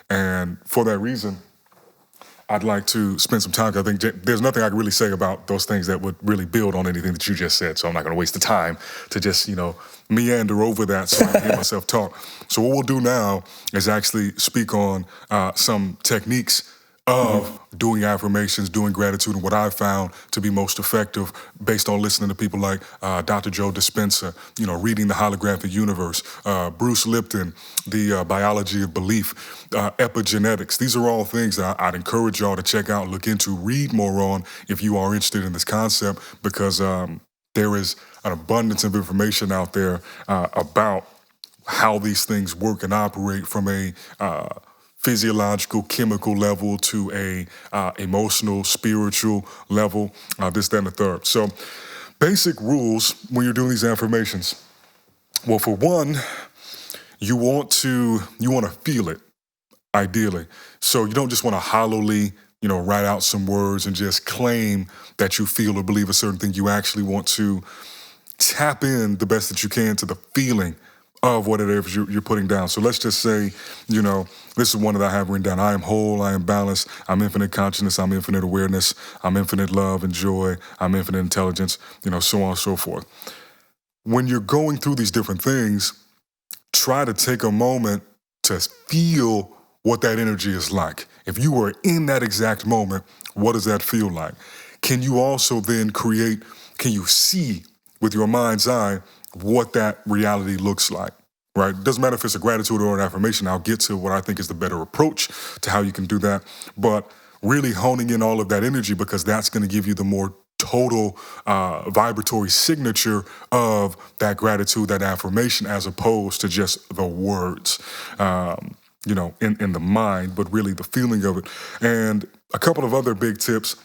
And for that reason, I'd like to spend some time. I think there's nothing I can really say about those things that would really build on anything that you just said. So I'm not going to waste the time to just, meander over that so I can hear myself talk. So what we'll do now is actually speak on some techniques of doing affirmations, doing gratitude, and what I've found to be most effective based on listening to people like Dr. Joe Dispenza, reading The Holographic Universe, Bruce Lipton, The Biology of Belief, epigenetics. These are all things that I'd encourage y'all to check out, look into, read more on if you are interested in this concept, because there is an abundance of information out there about how these things work and operate from a physiological, chemical level to a emotional, spiritual level, this, that, and the third. So basic rules when you're doing these affirmations. Well, for one, you want to feel it, ideally. So you don't just want to hollowly, write out some words and just claim that you feel or believe a certain thing. You actually want to tap in the best that you can to the feeling of what it is you're putting down. So let's just say, this is one that I have written down. I am whole, I am balanced, I'm infinite consciousness, I'm infinite awareness, I'm infinite love and joy, I'm infinite intelligence, so on and so forth. When you're going through these different things, try to take a moment to feel what that energy is like. If you were in that exact moment, what does that feel like? Can you also then can you see with your mind's eye what that reality looks like, right? It doesn't matter if it's a gratitude or an affirmation. I'll get to what I think is the better approach to how you can do that. But really honing in all of that energy, because that's going to give you the more total vibratory signature of that gratitude, that affirmation, as opposed to just the words, in the mind, but really the feeling of it. And a couple of other big tips.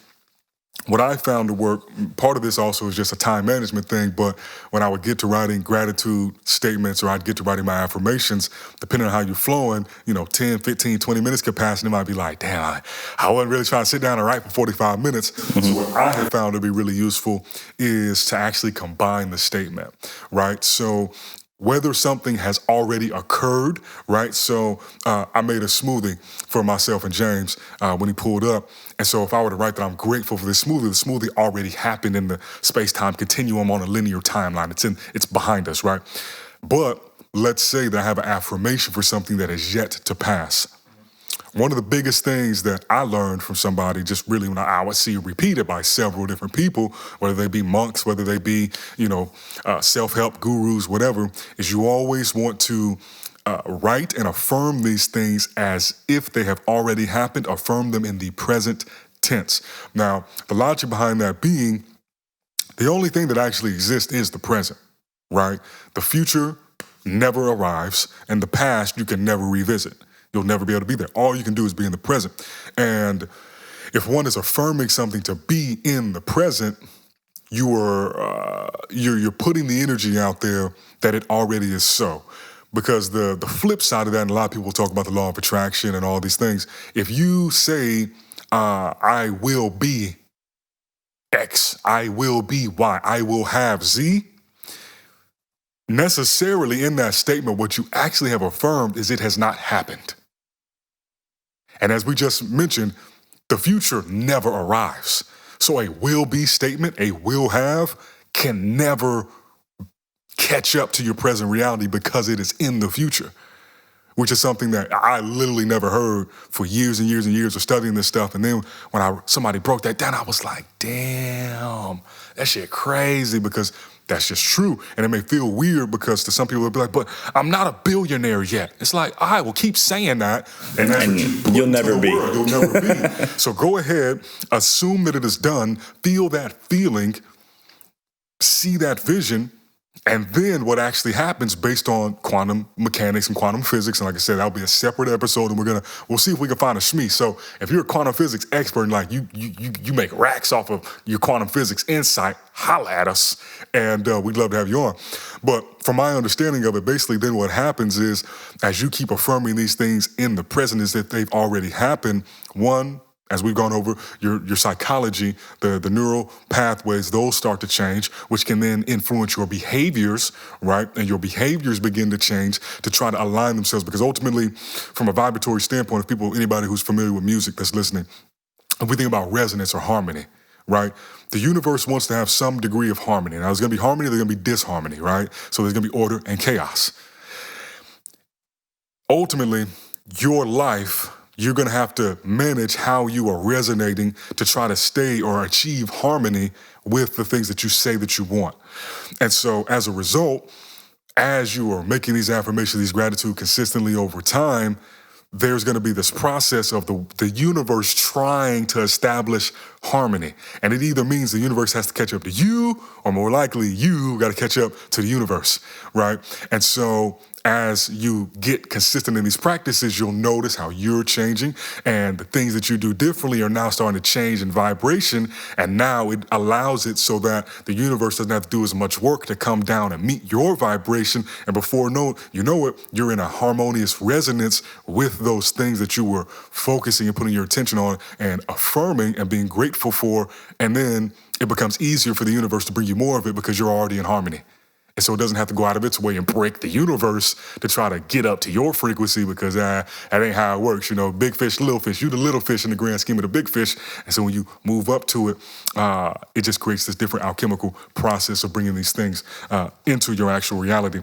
What I found to work, part of this also is just a time management thing, but when I would get to writing gratitude statements or I'd get to writing my affirmations, depending on how you're flowing, 10, 15, 20 minutes could pass and it might be like, damn, I wasn't really trying to sit down and write for 45 minutes. So what I have found to be really useful is to actually combine the statement, right? So whether something has already occurred, right? So I made a smoothie for myself and James when he pulled up. And so if I were to write that I'm grateful for this smoothie, the smoothie already happened in the space-time continuum on a linear timeline. It's behind us, right? But let's say that I have an affirmation for something that is yet to pass. One of the biggest things that I learned from somebody, just really when I would see it repeated by several different people, whether they be monks, whether they be, self-help gurus, whatever, is you always want to write and affirm these things as if they have already happened, affirm them in the present tense. Now, the logic behind that being, the only thing that actually exists is the present, right? The future never arrives, and the past you can never revisit. You'll never be able to be there. All you can do is be in the present. And if one is affirming something to be in the present, you're putting the energy out there that it already is so. Because the flip side of that, and a lot of people talk about the law of attraction and all these things, if you say, I will be X, I will be Y, I will have Z, necessarily in that statement, what you actually have affirmed is it has not happened. And as we just mentioned, the future never arrives. So a will be statement, a will have, can never catch up to your present reality because it is in the future, which is something that I literally never heard for years and years and years of studying this stuff. And then when somebody broke that down, I was like, damn, that shit crazy, because that's just true. And it may feel weird because to some people it'll be like, but I'm not a billionaire yet. It's like, all right, well, keep saying that. And that's what you'll never be. You'll never be. So go ahead, assume that it is done, feel that feeling, see that vision, and then what actually happens based on quantum mechanics and quantum physics, and like I said, that'll be a separate episode, and we'll see if we can find a SME. So if you're a quantum physics expert and like you make racks off of your quantum physics insight, holla at us, and we'd love to have you on. But from my understanding of it, basically then what happens is, as you keep affirming these things in the present as if they've already happened, one, as we've gone over, your psychology, the neural pathways, those start to change, which can then influence your behaviors, right? And your behaviors begin to change to try to align themselves, because ultimately, from a vibratory standpoint, anybody who's familiar with music that's listening, if we think about resonance or harmony, right? The universe wants to have some degree of harmony. Now, there's going to be harmony, there's going to be disharmony, right? So there's going to be order and chaos. Ultimately, your life, you're going to have to manage how you are resonating to try to stay or achieve harmony with the things that you say that you want. And so as a result, as you are making these affirmations, these gratitude consistently over time, there's going to be this process of the universe trying to establish harmony. And it either means the universe has to catch up to you, or more likely you got to catch up to the universe, right? And so as you get consistent in these practices, you'll notice how you're changing, and the things that you do differently are now starting to change in vibration. And now it allows it so that the universe doesn't have to do as much work to come down and meet your vibration. And before you know it, you're in a harmonious resonance with those things that you were focusing and putting your attention on and affirming and being grateful for. And then it becomes easier for the universe to bring you more of it because you're already in harmony. And so it doesn't have to go out of its way and break the universe to try to get up to your frequency, because that ain't how it works. You know, big fish, little fish. You the little fish in the grand scheme of the big fish. And so when you move up to it, it just creates this different alchemical process of bringing these things into your actual reality.